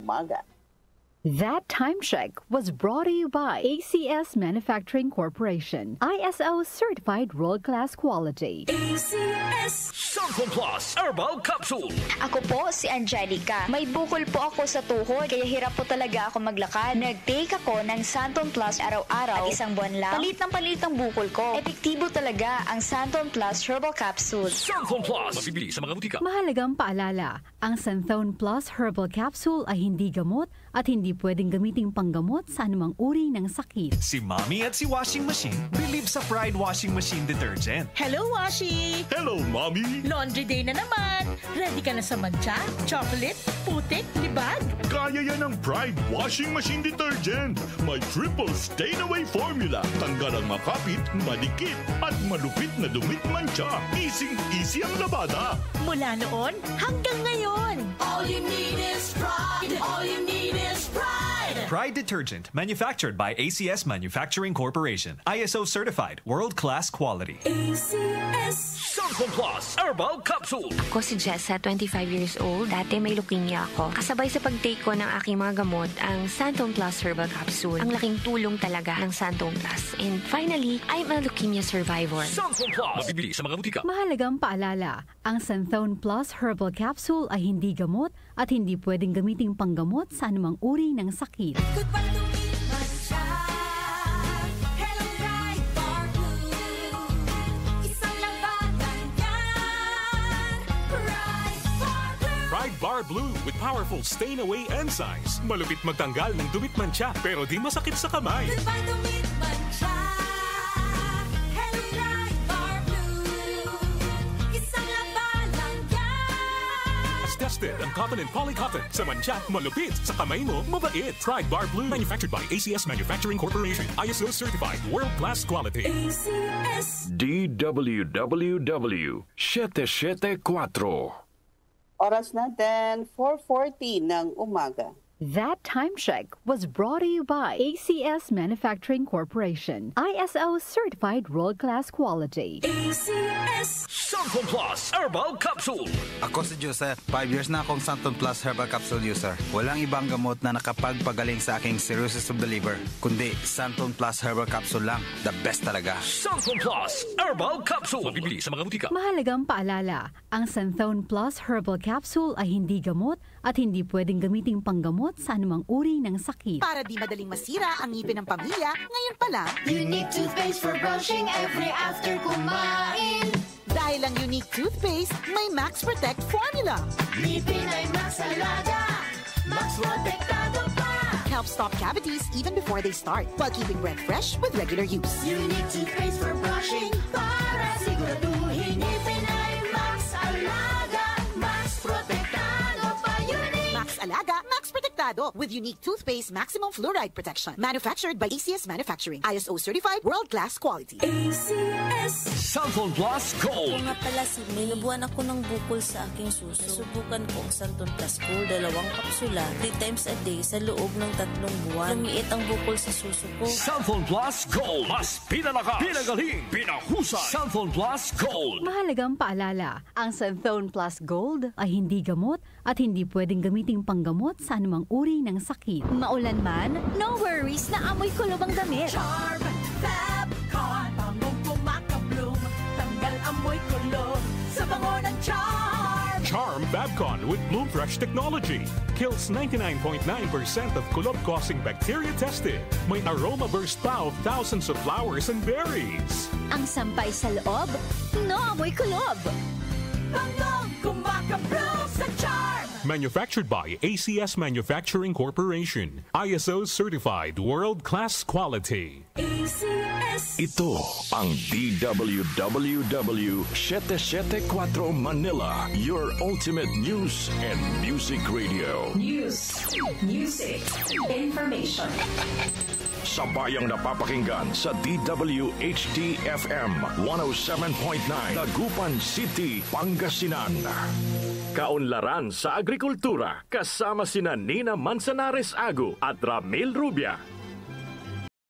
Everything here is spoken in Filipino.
umaga. That time check was brought to you by ACS Manufacturing Corporation. ISO certified world-class quality. ACS Santon Plus Herbal Capsule. Ako po si Angelica. May bukol po ako sa tuhod, kaya hirap po talaga ako maglakad. Nag-take ako ng Santon Plus araw-araw at isang buwan lang. Palit ang bukol ko. Epektibo talaga ang Santon Plus Herbal Capsule. Santon Plus. Mabibili sa mga butika. Mahalagang paalala, ang Santon Plus Herbal Capsule ay hindi gamot at hindi pwedeng gamiting panggamot sa anumang uri ng sakit. Si Mommy at si Washing Machine believe sa Pride Washing Machine Detergent. Hello, Washi! Hello, Mommy! Laundry day na naman! Ready ka na sa mancha, chocolate, putik, libag? Kaya yan ang Pride Washing Machine Detergent. May triple stain-away formula. Tanggal ang makapit, madikit, at malupit na dumit mancha. Easy ang labada. Mula noon hanggang ngayon. All you need is pride. All you need is pride. Pride Detergent, manufactured by ACS Manufacturing Corporation. ISO certified, world-class quality. ACS Santon Plus Herbal Capsule. Ako si Jessa, 25 years old. Dati may leukemia ako. Kasabay sa pag-take ko ng aking mga gamot, ang Santon Plus Herbal Capsule. Ang laking tulong talaga ng Santon Plus. And finally, I'm a leukemia survivor. Santon Plus. Mabibili sa mga butika. Mahalagang paalala, ang Santon Plus Herbal Capsule ay hindi gamot at hindi pwedeng gamiting panggamot sa anumang uri ng sakit. Goodbye to me, mancha. Hello, bright bar blue. Isang labanan yan. Bright bar blue. Pride Bar Blue with powerful stain-away enzymes. Malupit magtanggal ng dumit mancha pero di masakit sa kamay. Goodbye to me, mancha. Hello, bright bar blue. Isang labanan yan. As tested ang cotton and polycotton. Sa mancha, malupit. Sa kamay mo, mabait. Pride Bar Blue. Manufactured by ACS Manufacturing Corporation. ISO certified. World-class quality. ACS DWWW 774. Oras natin, 4:40 ng umaga. That time check was brought to you by ACS Manufacturing Corporation. ISO certified world-class quality. ACS Santon Plus Herbal Capsule. Ako si Joseph. 5 years na akong Santon Plus Herbal Capsule user. Walang ibang gamot na nakapagpagaling sa aking cirrhosis of the liver, kundi Santon Plus Herbal Capsule lang. The best talaga. Santon Plus Herbal Capsule. Mabibili sa mga butika. Mahalagang paalala, ang Santon Plus Herbal Capsule ay hindi gamot at hindi pwedeng gamiting panggamot sa anumang uri ng sakit. Para di madaling masira ang ngipin ng pamilya, ngayon pa lang, Unique toothpaste for brushing every after kumain. dahil ang unique toothpaste may Max Protect formula. Ngipin ay Max Alaga. Max Protectado pa. Helps stop cavities even before they start, while keeping breath fresh with regular use. Unique toothpaste for brushing para siguraduhin ngipin ay Max Alaga. Max Protectado pa. Unique. Max Alaga, Max Protectado with unique toothpaste maximum fluoride protection. Manufactured by ACS Manufacturing. ISO certified world-class quality. ACS Santon Plus Gold. Nga pala, may nabuhan ako ng bukol sa aking suso. Subukan ko ang Santon Plus Gold, 2 kapsula, 3 times a day sa loob ng 3 buwan. Lumiit ang bukol sa suso ko. Santon Plus Gold. Mas pinalakas, pinagaling, pinahusay. Santon Plus Gold. Mahalagang paalala, ang Santon Plus Gold ay hindi gamot at hindi pwedeng gamiting panggamot sa anumang uri ng sakit. Maulan man, no worries na amoy kulob ang damit. Charm, Fabcon, bangong kumakabloom. Tanggal amoy kulob sa bango ng Charm. Charm Fabcon with Bloom Fresh technology. Kills 99.9% of kulob-causing bacteria tested. May aroma burst pa of thousands of flowers and berries. Ang sampay sa loob, no amoy kulob. Bangong kumakabloom sa Charm. Manufactured by ACS Manufacturing Corporation. ISO certified world-class quality. ACS. Ito ang DWWW 774 Manila, your ultimate news and music radio. News, music, information. Sabayang napapakinggan sa DWHT-FM 107.9 Dagupan City, Pangasinan. Kaunlaran sa agrikultura kasama sina Nina Manzanares Agu at Ramil Rubia.